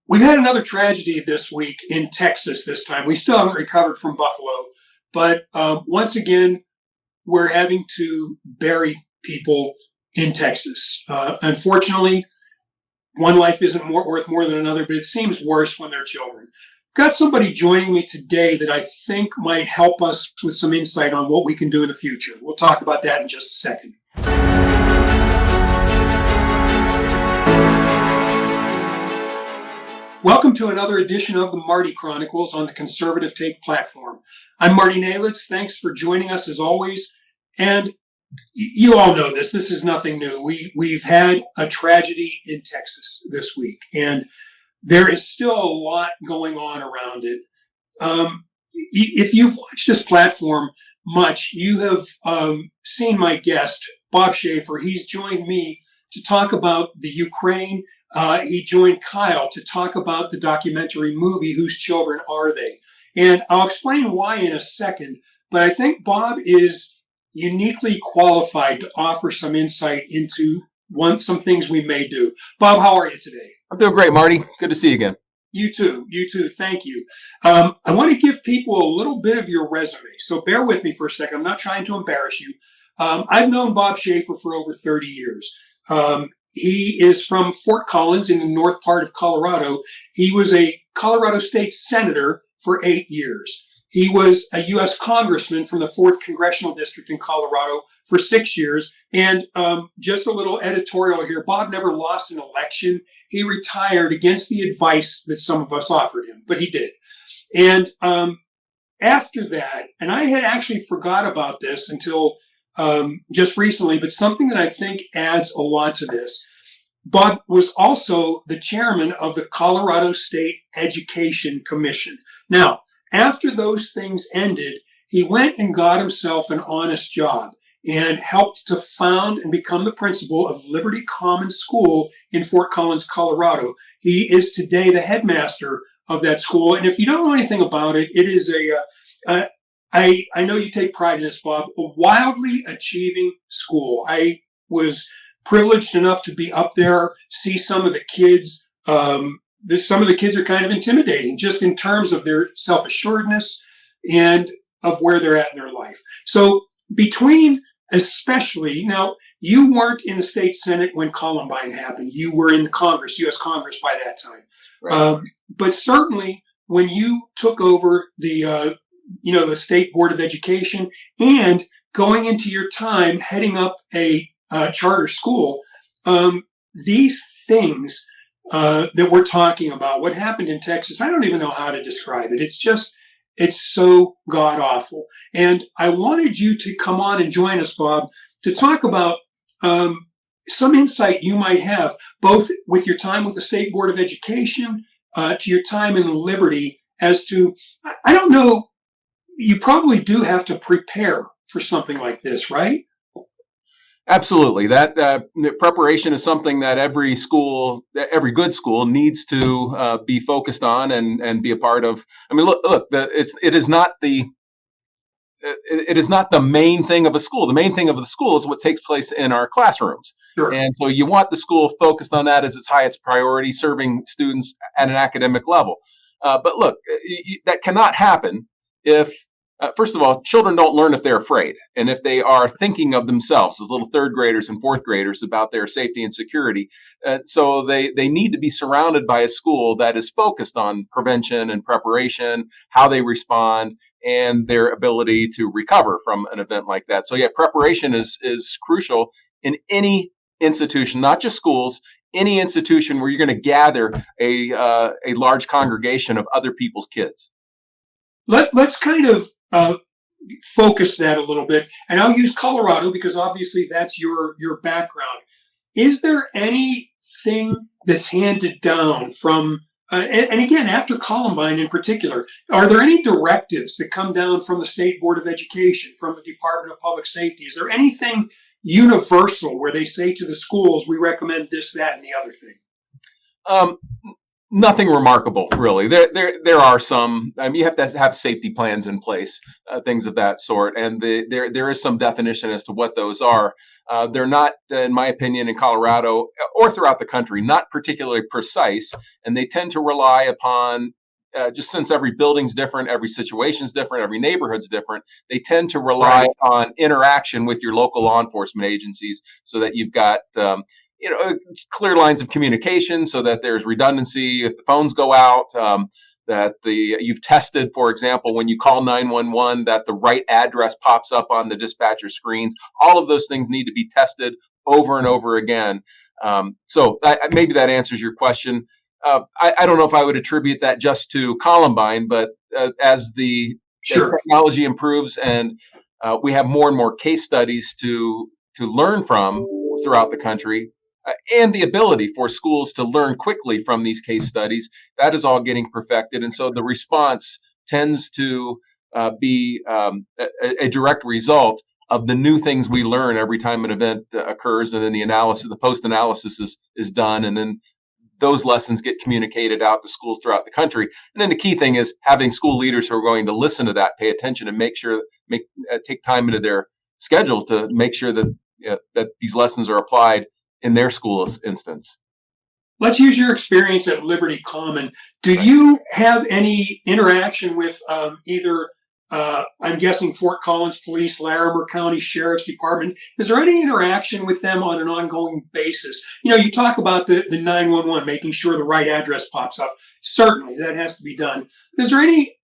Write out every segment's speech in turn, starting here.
We've had another tragedy this week in Texas this time. We still haven't recovered from Buffalo, but once again, we're having to bury people in Texas. Unfortunately, one life isn't worth more than another, but it seems worse when they're children. Got somebody joining me today that I think might help us with some insight on what we can do in the future. We'll talk about that in just a second. Welcome to another edition of the Marty Chronicles on the Conservative Take platform. I'm Marty Nalitz. Thanks for joining us as always. And you all know this. This is nothing new. We've had a tragedy in Texas this week, and there is still a lot going on around it. If you've watched this platform much, you have seen my guest, Bob Schaffer. He's joined me to talk about the Ukraine. He joined Kyle to talk about the documentary movie, Whose Children Are They? And I'll explain why in a second, but I think Bob is uniquely qualified to offer some insight into some things we may do. Bob, how are you today? I'm doing great, Marty. Good to see you again. You too. Thank you. I want to give people a little bit of your resume, so bear with me for a second. I'm not trying to embarrass you. I've known Bob Schaffer for over 30 years. He is from Fort Collins in the north part of Colorado. He was a Colorado State Senator for 8 years. He was a US Congressman from the 4th Congressional District in Colorado for 6 years. And just a little editorial here, Bob never lost an election. He retired against the advice that some of us offered him, but he did. And after that, and I had actually forgot about this until just recently, but something that I think adds a lot to this. Bob was also the chairman of the Colorado State Education Commission. Now, after those things ended, he went and got himself an honest job and helped to found and become the principal of Liberty Common School in Fort Collins, Colorado. He is today the headmaster of that school. And if you don't know anything about it, it is I know you take pride in this, Bob, a wildly achieving school. I was privileged enough to be up there, see some of the kids. Some of the kids are kind of intimidating just in terms of their self-assuredness and of where they're at in their life. So especially, now, you weren't in the state Senate when Columbine happened. You were in the Congress, US Congress by that time. Right. But certainly when you took over the State Board of Education and going into your time heading up a charter school, these things that we're talking about, what happened in Texas, I don't even know how to describe it. It's so god awful. And I wanted you to come on and join us, Bob, to talk about some insight you might have, both with your time with the State Board of Education, to your time in Liberty, as to, I don't know, you probably do have to prepare for something like this, right? Absolutely. That preparation is something that every good school needs to be focused on and be a part of. I mean, look, it is not the main thing of a school. The main thing of the school is what takes place in our classrooms. Sure. And so you want the school focused on that as its highest priority, serving students at an academic level. But look, that cannot happen if first of all, children don't learn if they're afraid, and if they are thinking of themselves as little third graders and fourth graders about their safety and security. So they need to be surrounded by a school that is focused on prevention and preparation, how they respond, and their ability to recover from an event like that. So yeah, preparation is crucial in any institution, not just schools, any institution where you're going to gather a large congregation of other people's kids. Let's kind of focus that a little bit, and I'll use Colorado because obviously that's your background. Is there anything that's handed down from, and again, after Columbine in particular, are there any directives that come down from the State Board of Education, from the Department of Public Safety? Is there anything universal where they say to the schools, we recommend this, that, and the other thing? Nothing remarkable, really. There are some. I mean, you have to have safety plans in place, things of that sort, and there is some definition as to what those are. They're not, in my opinion, in Colorado or throughout the country, not particularly precise, and they tend to rely upon. Just since every building's different, every situation's different, every neighborhood's different, they tend to rely on interaction with your local law enforcement agencies, so that you've got clear lines of communication, so that there's redundancy if the phones go out. That you've tested, for example, when you call 911, that the right address pops up on the dispatcher screens. All of those things need to be tested over and over again. Maybe that answers your question. I don't know if I would attribute that just to Columbine, but as technology improves and we have more and more case studies to learn from throughout the country, and the ability for schools to learn quickly from these case studies, that is all getting perfected. And so the response tends to be a direct result of the new things we learn every time an event occurs, and then the post-analysis is done, and then those lessons get communicated out to schools throughout the country. And then the key thing is having school leaders who are going to listen to that, pay attention, and take time into their schedules to make sure that these lessons are applied in their school's instance. Let's use your experience at Liberty Common. Do you have any interaction with either, I'm guessing, Fort Collins Police, Larimer County Sheriff's Department? Is there any interaction with them on an ongoing basis? You talk about the 911, making sure the right address pops up. Certainly, that has to be done. Is there any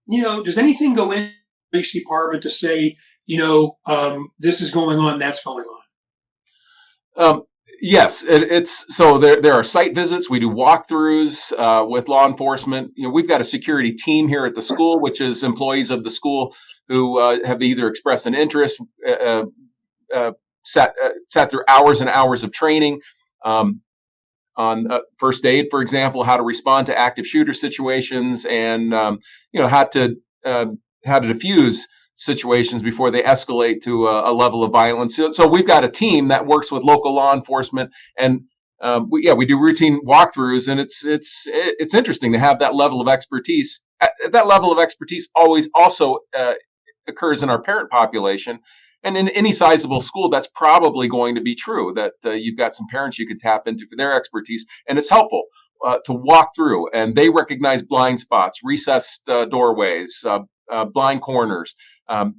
does anything go in the police department to say, this is going on, that's going on? Yes, it's so there are site visits. We do walkthroughs with law enforcement. We've got a security team here at the school, which is employees of the school who have either expressed an interest, sat through hours and hours of training on first aid, for example, how to respond to active shooter situations, and how to defuse situations before they escalate to a level of violence. So we've got a team that works with local law enforcement, and we do routine walkthroughs, and it's interesting to have that level of expertise. That level of expertise always also occurs in our parent population, and in any sizable school, that's probably going to be true. That you've got some parents you could tap into for their expertise, and it's helpful to walk through, and they recognize blind spots, recessed doorways, blind corners.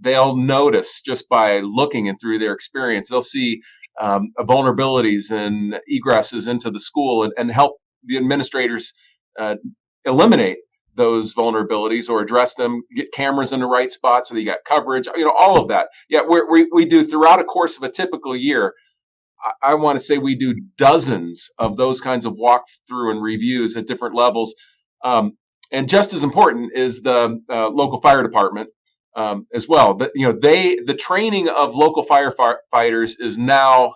They'll notice just by looking and through their experience, they'll see vulnerabilities and egresses into the school, and help the administrators eliminate those vulnerabilities or address them, get cameras in the right spot so that you got coverage, all of that. Yeah, we do throughout a course of a typical year. I want to say we do dozens of those kinds of walkthrough and reviews at different levels. And just as important is the local fire department as well. But the training of local firefighters is now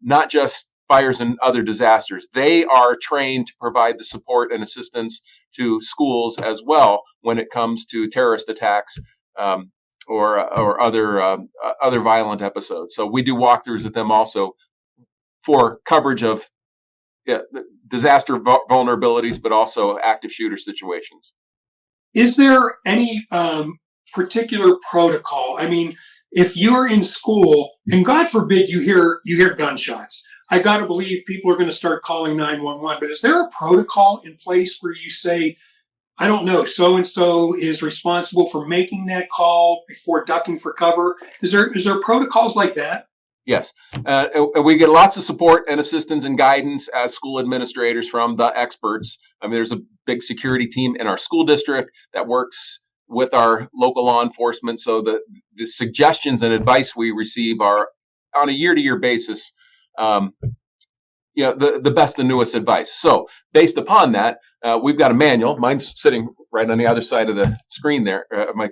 not just fires and other disasters. They are trained to provide the support and assistance to schools as well when it comes to terrorist attacks or other violent episodes. So we do walkthroughs with them also for coverage of disaster vulnerabilities, but also active shooter situations. Is there any particular protocol? I mean, if you're in school and God forbid you hear gunshots, I got to believe people are going to start calling 911. But is there a protocol in place where you say, I don't know, so and so is responsible for making that call before ducking for cover? Is there protocols like that? Yes. We get lots of support and assistance and guidance as school administrators from the experts. I mean, there's a big security team in our school district that works with our local law enforcement. So the suggestions and advice we receive are on a year-to-year basis, the best and newest advice. So based upon that, we've got a manual. Mine's sitting right on the other side of the screen there, my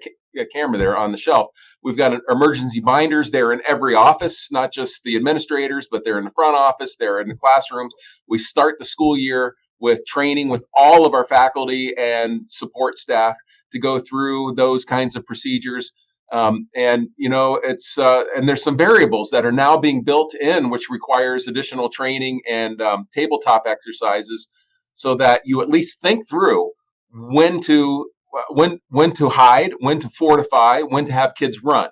camera there on the shelf. We've got emergency binders. They're in every office, not just the administrators, but they're in the front office. They're in the classrooms. We start the school year with training with all of our faculty and support staff to go through those kinds of procedures. And there's some variables that are now being built in, which requires additional training and tabletop exercises so that you at least think through when to hide, when to fortify, when to have kids run.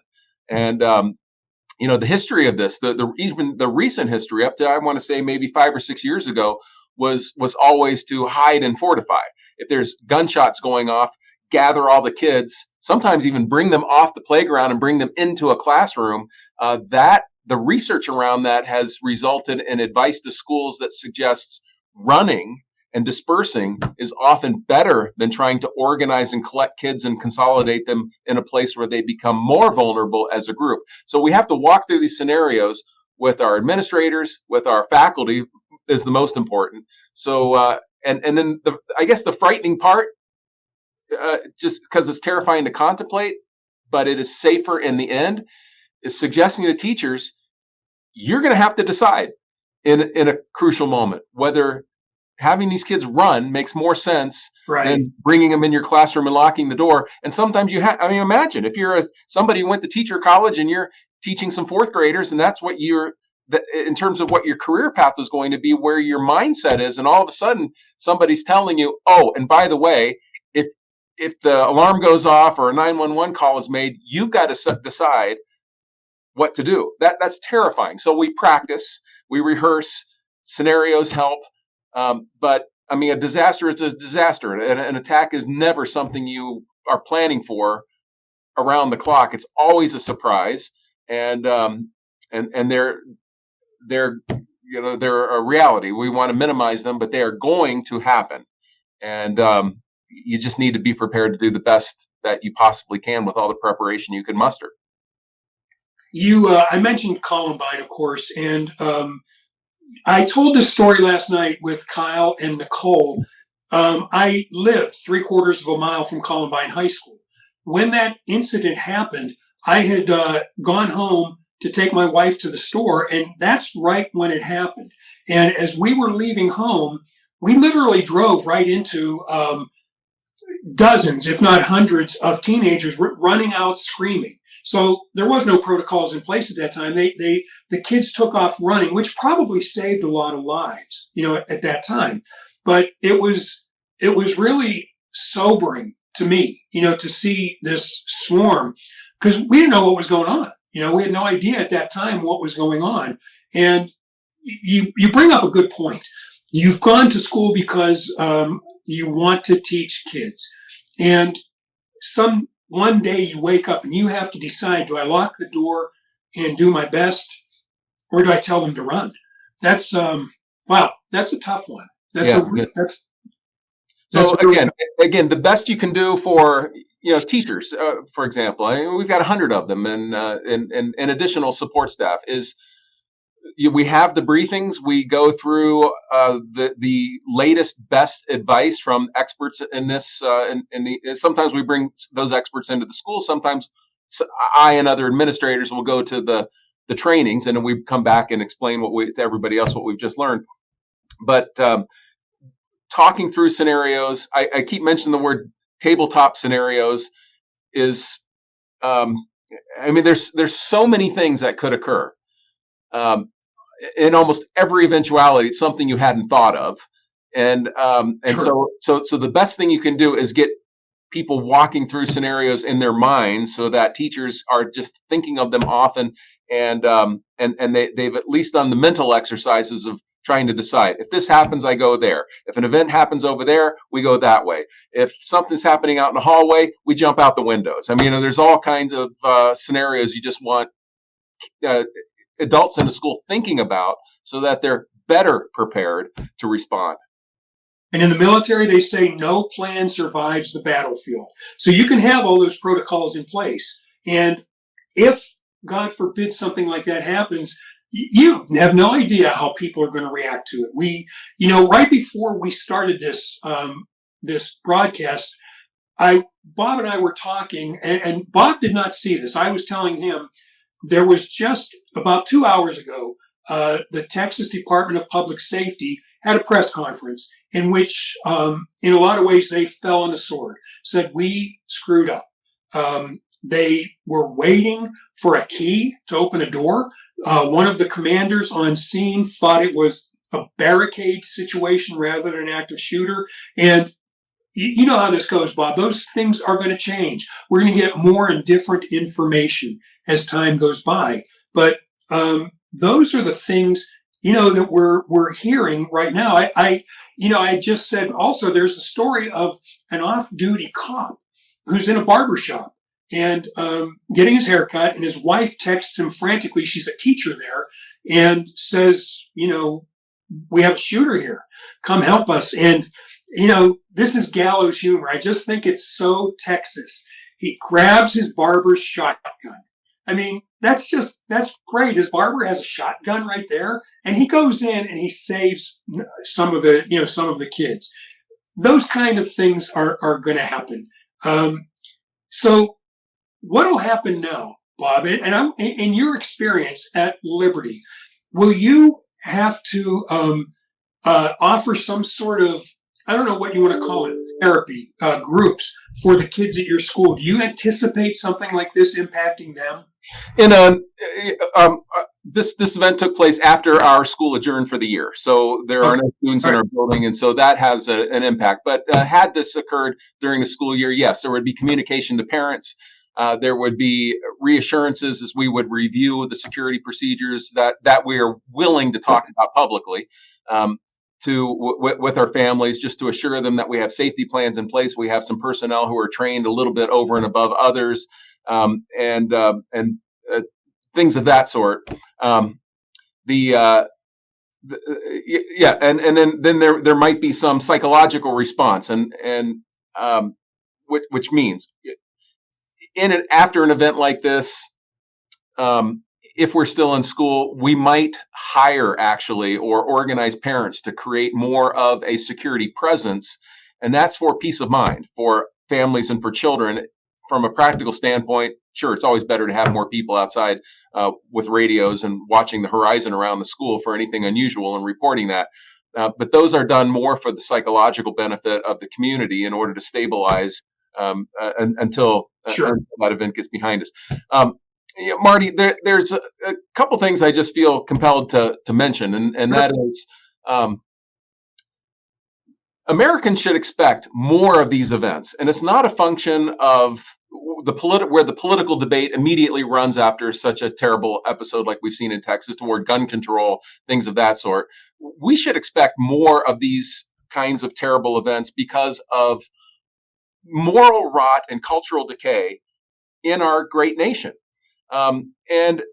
And the history of this, even the recent history up to, I want to say, maybe 5 or 6 years ago, was always to hide and fortify. If there's gunshots going off, gather all the kids, sometimes even bring them off the playground and bring them into a classroom. That the research around that has resulted in advice to schools that suggests running and dispersing is often better than trying to organize and collect kids and consolidate them in a place where they become more vulnerable as a group. So we have to walk through these scenarios with our administrators, with our faculty is the most important. So and then I guess the frightening part, just because it's terrifying to contemplate, but it is safer in the end, is suggesting to teachers, you're going to have to decide in a crucial moment whether having these kids run makes more sense than bringing them in your classroom and locking the door. And sometimes imagine if you're somebody who went to teacher college and you're teaching some fourth graders, and that's what in terms of what your career path is going to be, where your mindset is, and all of a sudden somebody's telling you, oh, and by the way, if the alarm goes off or a 911 call is made, you've got to decide what to do. That's terrifying. So we practice, we rehearse, scenarios help. But I mean, a disaster is a disaster. An attack is never something you are planning for around the clock. It's always a surprise, and they're a reality. We want to minimize them, but they are going to happen, and you just need to be prepared to do the best that you possibly can with all the preparation you can muster. I mentioned Columbine, of course, and I told this story last night with Kyle and Nicole. I lived 3/4 of a mile from Columbine High School. When that incident happened, I had gone home to take my wife to the store, and that's right when it happened. And as we were leaving home, we literally drove right into dozens, if not hundreds, of teenagers running out screaming. So there was no protocols in place at that time. The kids took off running, which probably saved a lot of lives, at that time. But it was really sobering to me, to see this swarm, because we didn't know what was going on. We had no idea at that time what was going on. And you bring up a good point. You've gone to school because you want to teach kids, and one day you wake up and you have to decide, do I lock the door and do my best, or do I tell them to run? That's that's a tough one. So again, the best you can do for teachers, for example, we've got 100 of them, and additional support staff is. We have the briefings. We go through the latest, best advice from experts in this. Sometimes we bring those experts into the school. Sometimes I and other administrators will go to the trainings, and then we come back and explain to everybody else what we've just learned. But talking through scenarios, I keep mentioning the word tabletop scenarios. There's so many things that could occur. In almost every eventuality, it's something you hadn't thought of, and sure. So the best thing you can do is get people walking through scenarios in their minds, so that teachers are just thinking of them often, and they've at least done the mental exercises of trying to decide, if this happens, I go there. If an event happens over there, we go that way. If something's happening out in the hallway, we jump out the windows. There's all kinds of scenarios you just want adults in the school thinking about, so that they're better prepared to respond. And in the military, they say no plan survives the battlefield. So you can have all those protocols in place. And if, God forbid, something like that happens, you have no idea how people are going to react to it. Right before we started this broadcast, Bob and I were talking, and Bob did not see this. I was telling him, there was just about 2 hours ago, the Texas Department of Public Safety had a press conference in which, in a lot of ways, they fell on the sword, said, we screwed up. They were waiting for a key to open a door. One of the commanders on scene thought it was a barricade situation rather than an active shooter. And you know how this goes, Bob. Those things are going to change. We're going to get more and different information as time goes by. But those are the things, that we're hearing right now. I just said also there's a story of an off-duty cop who's in a barber shop and getting his hair cut, and his wife texts him frantically. She's a teacher there, and says, we have a shooter here. Come help us. And this is gallows humor. I just think it's so Texas. He grabs his barber's shotgun. I mean, that's great. His barber has a shotgun right there, and he goes in and he saves some of the kids. Those kind of things are going to happen. So what will happen now, Bob? And in your experience at Liberty, will you have to offer some sort of, I don't know what you want to call it, therapy groups for the kids at your school? Do you anticipate something like this impacting them? This event took place after our school adjourned for the year, so there are no students in our building, and so that has an impact. But had this occurred during a school year, yes, there would be communication to parents. There would be reassurances as we would review the security procedures that we are willing to talk about publicly with our families, just to assure them that we have safety plans in place. We have some personnel who are trained a little bit over and above others, and things of that sort. And then there might be some psychological response, and which means after an event like this, if we're still in school, we might hire actually or organize parents to create more of a security presence, and that's for peace of mind for families and for children. From a practical standpoint, sure, it's always better to have more people outside with radios and watching the horizon around the school for anything unusual and reporting that. But those are done more for the psychological benefit of the community in order to stabilize until that event gets behind us. Marty, there's a couple things I just feel compelled to mention, and that is Americans should expect more of these events, and it's not a function of where the political debate immediately runs after such a terrible episode like we've seen in Texas toward gun control, things of that sort. We should expect more of these kinds of terrible events because of moral rot and cultural decay in our great nation. And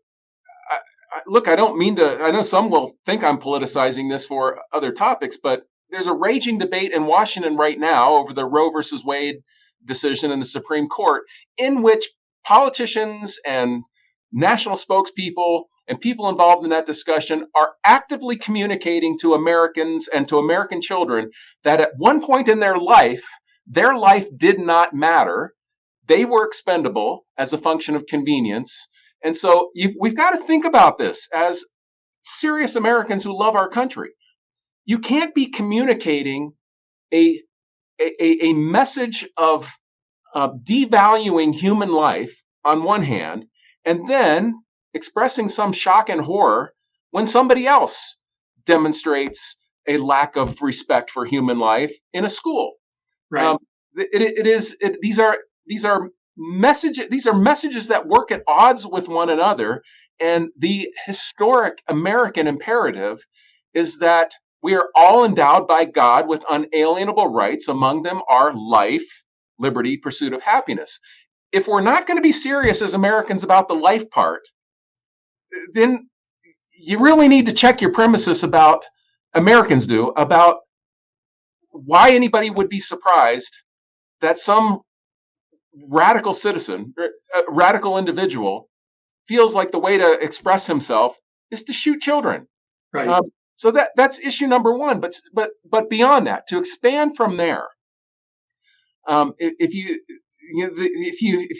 look, I don't mean to, I know some will think I'm politicizing this for other topics, but there's a raging debate in Washington right now over the Roe versus Wade decision in the Supreme Court, in which politicians and national spokespeople and people involved in that discussion are actively communicating to Americans and to American children that at one point in their life did not matter. They were expendable as a function of convenience. And so we've got to think about this as serious Americans who love our country. You can't be communicating a message of devaluing human life on one hand, and then expressing some shock and horror when somebody else demonstrates a lack of respect for human life in a school. Right. These are messages that work at odds with one another, and the historic American imperative is that we are all endowed by God with unalienable rights. Among them are life, liberty, pursuit of happiness. If we're not going to be serious as Americans about the life part, then you really need to check your premises about why anybody would be surprised that some radical citizen, radical individual, feels like the way to express himself is to shoot children. Right. So that's issue number one. But beyond that, to expand from there, if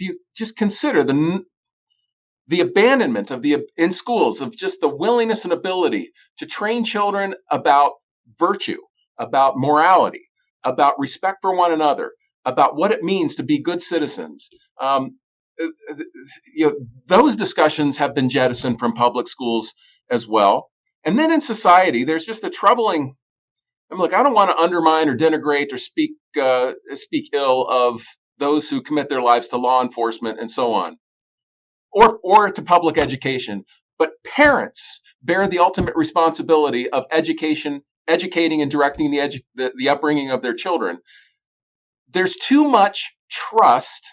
you just consider the abandonment in schools of just the willingness and ability to train children about virtue, about morality, about respect for one another, about what it means to be good citizens. Those discussions have been jettisoned from public schools as well. And then in society, there's just a troubling. Look, I don't want to undermine or denigrate or speak ill of those who commit their lives to law enforcement and so on, or to public education. But parents bear the ultimate responsibility of educating and directing the upbringing of their children. There's too much trust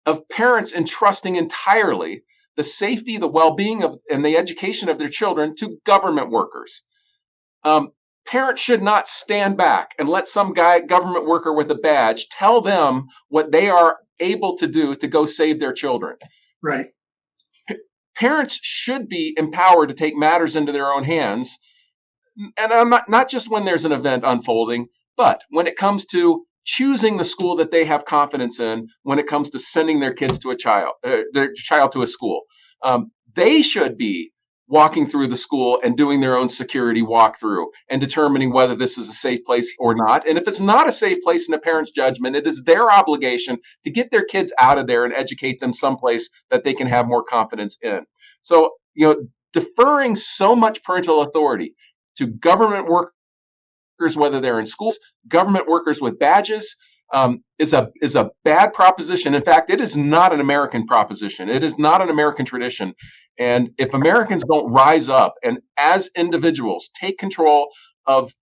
of parents entrusting entirely the safety, the well-being of, and the education of their children to government workers. Parents should not stand back and let some government worker with a badge tell them what they are able to do to go save their children. Right. Parents should be empowered to take matters into their own hands, and I'm not just when there's an event unfolding, but when it comes to choosing the school that they have confidence in, when it comes to sending their kids to their child to a school. They should be walking through the school and doing their own security walkthrough and determining whether this is a safe place or not. And if it's not a safe place in a parent's judgment, it is their obligation to get their kids out of there and educate them someplace that they can have more confidence in. So, deferring so much parental authority to government workers, whether they're in schools, government workers with badges, is a bad proposition. In fact, it is not an American proposition. It is not an American tradition. And if Americans don't rise up and as individuals take control of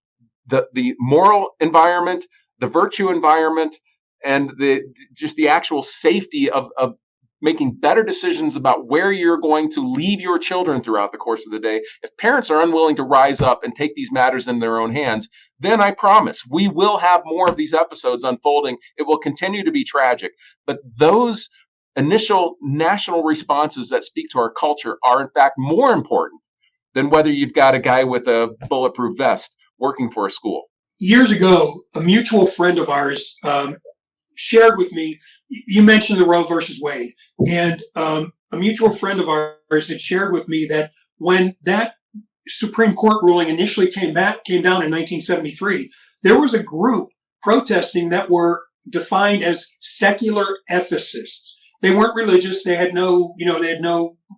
the moral environment, the virtue environment, and the actual safety of making better decisions about where you're going to leave your children throughout the course of the day, if parents are unwilling to rise up and take these matters in their own hands, then I promise we will have more of these episodes unfolding. It will continue to be tragic. But those initial national responses that speak to our culture are, in fact, more important than whether you've got a guy with a bulletproof vest working for a school. Years ago, a mutual friend of ours shared with me, you mentioned the Roe versus Wade, and a mutual friend of ours had shared with me that when that Supreme Court ruling initially came down in 1973, there was a group protesting that were defined as secular ethicists. They weren't religious. They had no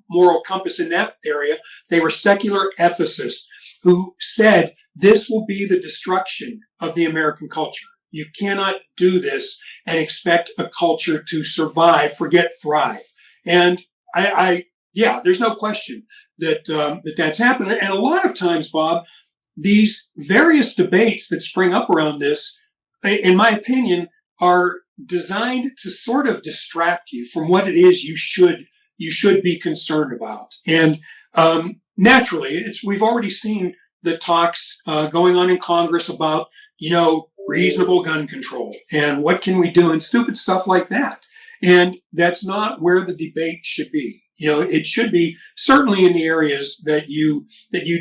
moral compass in that area. They were secular ethicists who said this will be the destruction of the American culture. You cannot do this and expect a culture to survive, forget thrive. And there's no question that that's happened. And a lot of times, Bob, these various debates that spring up around this, in my opinion, are designed to sort of distract you from what it is you should be concerned about. And naturally, we've already seen the talks going on in Congress about reasonable gun control and what can we do and stupid stuff like that. And that's not where the debate should be. It should be certainly in the areas that you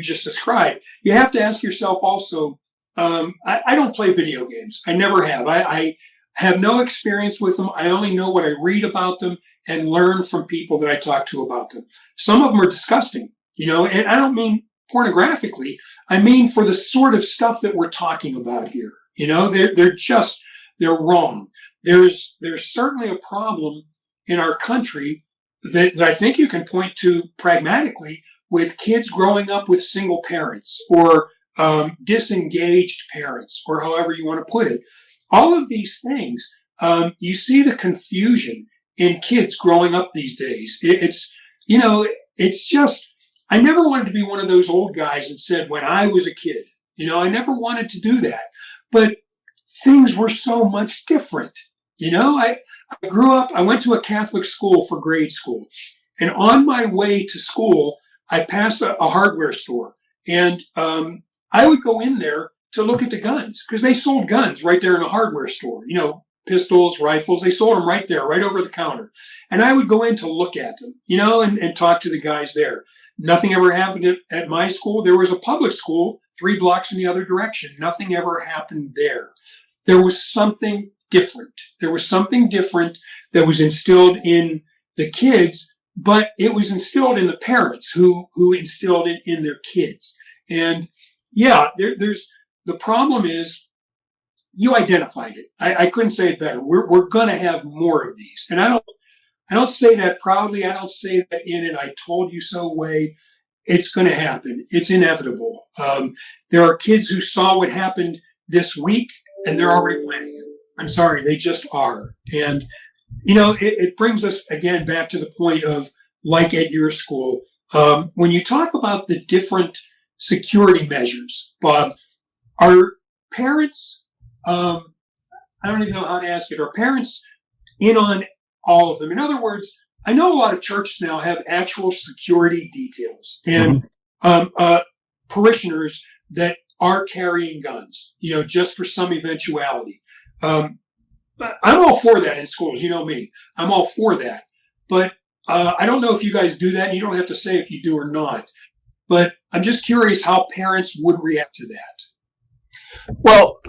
just described. You have to ask yourself also, I don't play video games. I never have. I have no experience with them. I only know what I read about them and learn from people that I talk to about them. Some of them are disgusting, and I don't mean pornographically. I mean for the sort of stuff that we're talking about here. They're wrong. There's certainly a problem in our country that I think you can point to pragmatically with kids growing up with single parents or disengaged parents, or however you want to put it. All of these things, you see the confusion in kids growing up these days. It's just, I never wanted to be one of those old guys that said, when I was a kid, I never wanted to do that. But things were so much different. I grew up, I went to a Catholic school for grade school. And on my way to school, I passed a hardware store. And I would go in there to look at the guns because they sold guns right there in a hardware store. Pistols, rifles, they sold them right there, right over the counter. And I would go in to look at them, and talk to the guys there. Nothing ever happened at my school. There was a public school 3 blocks in the other direction. Nothing ever happened there. There was something different. There was something different that was instilled in the kids, but it was instilled in the parents who instilled it in their kids. And there's the problem is you identified it. I couldn't say it better. We're going to have more of these. And I don't say that proudly. I don't say that in an I told you so way. It's going to happen. It's inevitable. There are kids who saw what happened this week and they're already planning it. I'm sorry, they just are. And, it brings us again back to the point of, like at your school, when you talk about the different security measures, Bob, are parents, I don't even know how to ask it, are parents in on all of them? In other words, I know a lot of churches now have actual security details and parishioners that are carrying guns, just for some eventuality. I'm all for that in schools. You know me. I'm all for that. But I don't know if you guys do that. And you don't have to say if you do or not. But I'm just curious how parents would react to that. Well,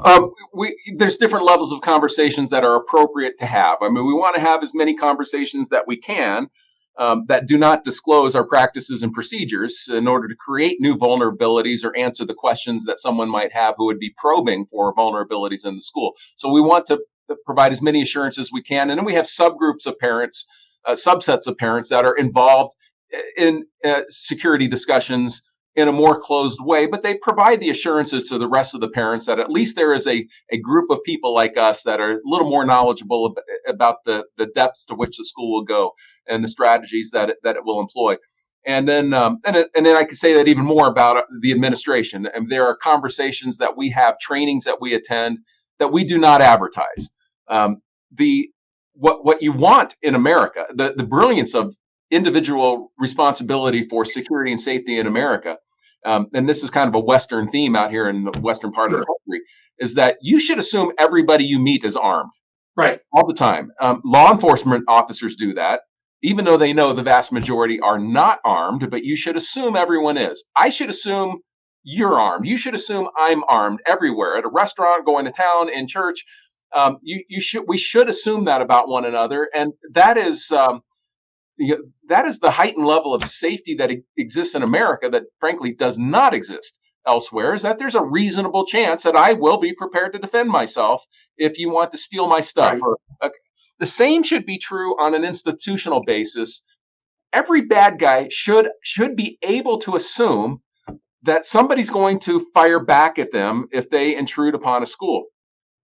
there's different levels of conversations that are appropriate to have. I mean, we want to have as many conversations that we can that do not disclose our practices and procedures in order to create new vulnerabilities or answer the questions that someone might have who would be probing for vulnerabilities in the school. So we want to provide as many assurances as we can. And then we have subgroups of parents, subsets of parents that are involved in security discussions in a more closed way, but they provide the assurances to the rest of the parents that at least there is a group of people like us that are a little more knowledgeable about the depths to which the school will go and the strategies that it will employ. And then I could say that even more about the administration. And there are conversations that we have, trainings that we attend that we do not advertise. What you want in America, the brilliance of individual responsibility for security and safety in America, and this is kind of a Western theme out here in the western part of the country, is that you should assume everybody you meet is armed. Right. All the time. Law enforcement officers do that, even though they know the vast majority are not armed, but you should assume everyone is. I should assume you're armed. You should assume I'm armed everywhere, at a restaurant, going to town, in church. We should assume that about one another, and that is the heightened level of safety that exists in America that frankly does not exist elsewhere, is that there's a reasonable chance that I will be prepared to defend myself if you want to steal my stuff. Right. The same should be true on an institutional basis. Every bad guy should be able to assume that somebody's going to fire back at them if they intrude upon a school.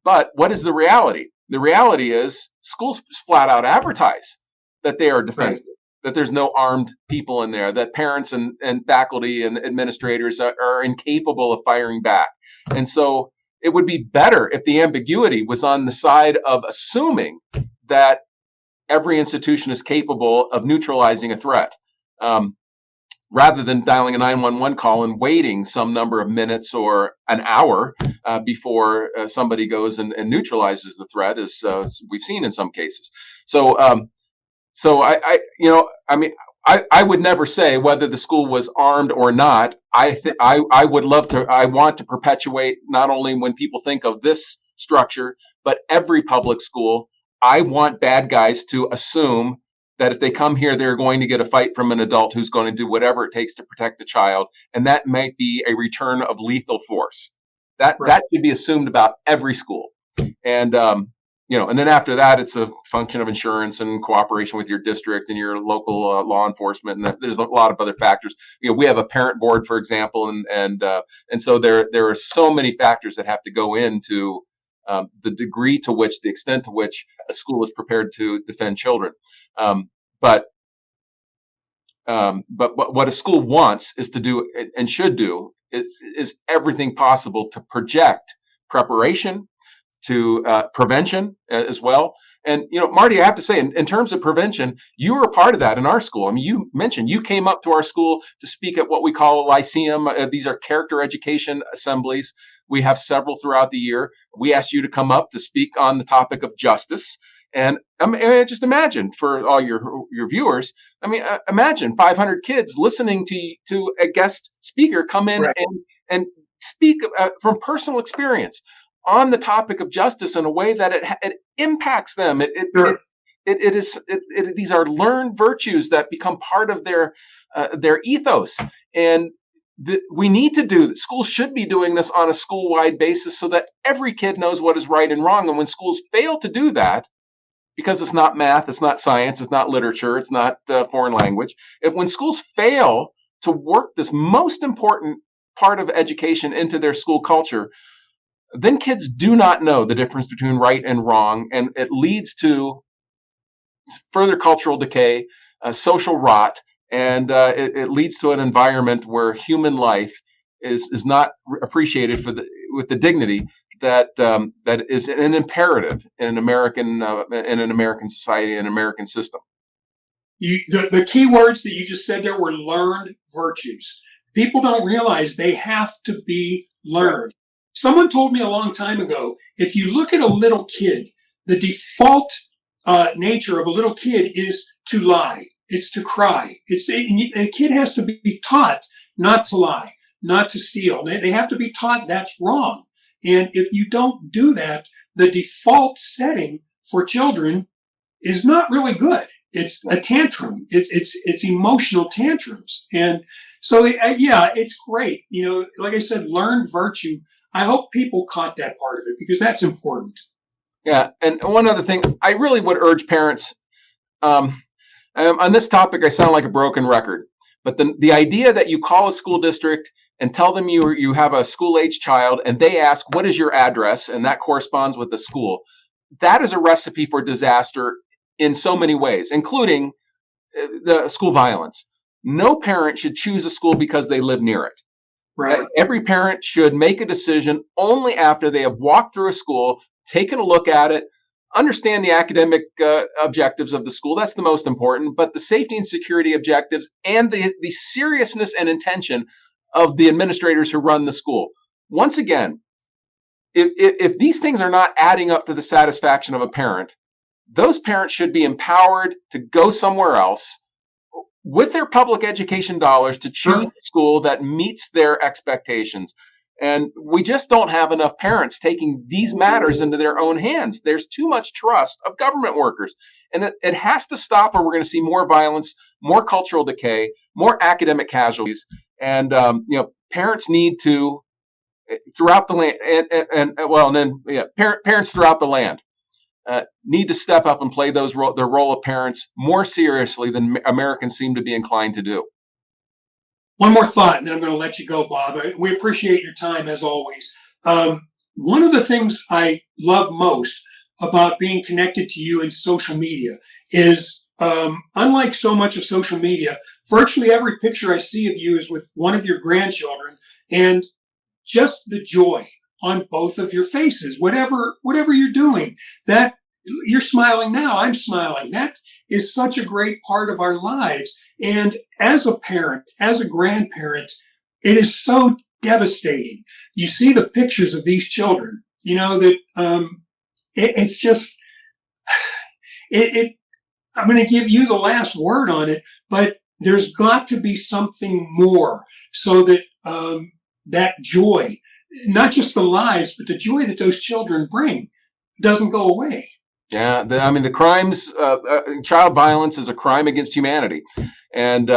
But what is the reality? The reality is schools flat out advertise that they are defensive, that there's no armed people in there, that parents and faculty and administrators are incapable of firing back. And so it would be better if the ambiguity was on the side of assuming that every institution is capable of neutralizing a threat, rather than dialing a 911 call and waiting some number of minutes or an hour before somebody goes and neutralizes the threat, as we've seen in some cases. So I would never say whether the school was armed or not. I would love to. I want to perpetuate not only when people think of this structure, but every public school. I want bad guys to assume that if they come here, they're going to get a fight from an adult who's going to do whatever it takes to protect the child, and that might be a return of lethal force. That should be assumed about every school, and and then after that, it's a function of insurance and cooperation with your district and your local law enforcement, and there's a lot of other factors. We have a parent board, for example, and so there are so many factors that have to go into the degree to which, the extent to which a school is prepared to defend children. But what a school wants is to do and should do is everything possible to project preparation, to prevention as well. And, Marty, I have to say, in terms of prevention, you were a part of that in our school. I mean, you mentioned you came up to our school to speak at what we call a lyceum. These are character education assemblies. We have several throughout the year. We asked you to come up to speak on the topic of justice. And just imagine, for all your viewers, imagine 500 kids listening to a guest speaker come in and speak from personal experience on the topic of justice in a way that it impacts them. These are learned virtues that become part of their ethos. And we need to do, schools should be doing this on a school-wide basis so that every kid knows what is right and wrong. And when schools fail to do that, because it's not math, it's not science, it's not literature, it's not foreign language, when schools fail to work this most important part of education into their school culture, then kids do not know the difference between right and wrong, and it leads to further cultural decay, social rot, and it leads to an environment where human life is not appreciated with the dignity that is an imperative in an American society and American system. The key words that you just said there were learned virtues. People don't realize they have to be learned. Someone told me a long time ago, if you look at a little kid, the default nature of a little kid is to lie. It's to cry. A kid has to be taught not to lie, not to steal. They have to be taught that's wrong. And if you don't do that, the default setting for children is not really good. It's a tantrum. It's emotional tantrums. And so, yeah, it's great. Like I said, learned virtue. I hope people caught that part of it because that's important. Yeah. And one other thing, I really would urge parents, on this topic, I sound like a broken record, but the idea that you call a school district and tell them you have a school-age child and they ask, what is your address? And that corresponds with the school. That is a recipe for disaster in so many ways, including the school violence. No parent should choose a school because they live near it. Right. Every parent should make a decision only after they have walked through a school, taken a look at it, understand the academic objectives of the school. That's the most important, but the safety and security objectives and the seriousness and intention of the administrators who run the school. Once again, if these things are not adding up to the satisfaction of a parent, those parents should be empowered to go somewhere else with their public education dollars to choose a school that meets their expectations. And we just don't have enough parents taking these matters into their own hands. There's too much trust of government workers. And it has to stop, or we're going to see more violence, more cultural decay, more academic casualties. And parents need to, throughout the land, parents throughout the land need to step up and play their role of parents more seriously than Americans seem to be inclined to do. One more thought, and then I'm going to let you go, Bob. We appreciate your time, as always. One of the things I love most about being connected to you in social media is, unlike so much of social media, virtually every picture I see of you is with one of your grandchildren, and just the joy on both of your faces, whatever you're doing, that you're smiling now, I'm smiling. That is such a great part of our lives. And as a parent, as a grandparent, it is so devastating. You see the pictures of these children, that it's just, I'm going to give you the last word on it, but there's got to be something more so that that joy, not just the lives, but the joy that those children bring doesn't go away. Yeah, the crimes, child violence is a crime against humanity, and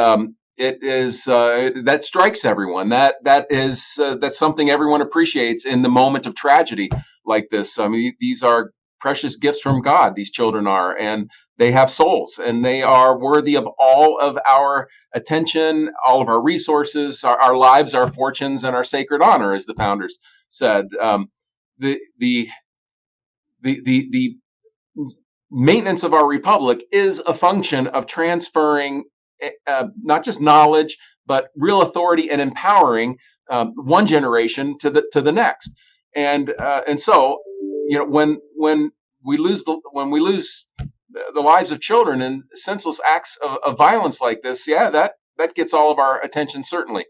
it is that strikes everyone. That's something everyone appreciates in the moment of tragedy like this. I mean, these are precious gifts from God. These children are, and they have souls, and they are worthy of all of our attention, all of our resources, our lives, our fortunes, and our sacred honor, as the founders said. The maintenance of our republic is a function of transferring not just knowledge, but real authority and empowering one generation to the next. And so, when we lose the lives of children in senseless acts of violence like this, that gets all of our attention, certainly.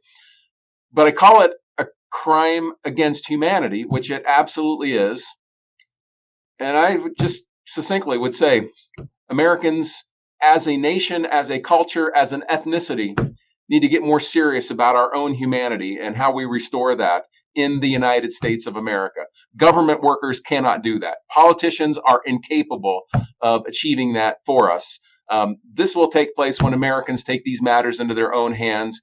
But I call it a crime against humanity, which it absolutely is. And I just succinctly would say, Americans as a nation, as a culture, as an ethnicity, need to get more serious about our own humanity and how we restore that in the United States of America. Government workers cannot do that. Politicians are incapable of achieving that for us. This will take place when Americans take these matters into their own hands,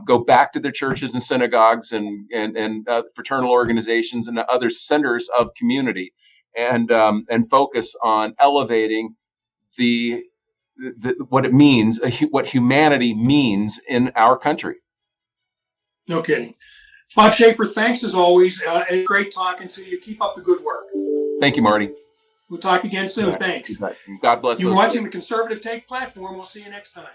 go back to their churches and synagogues and fraternal organizations and other centers of community, and focus on elevating what it means, what humanity means in our country. No kidding. Bob Schaffer, thanks as always. It's great talking to you. Keep up the good work. Thank you, Marty. We'll talk again soon. Thanks. God bless. You're watching the Conservative Take platform. We'll see you next time.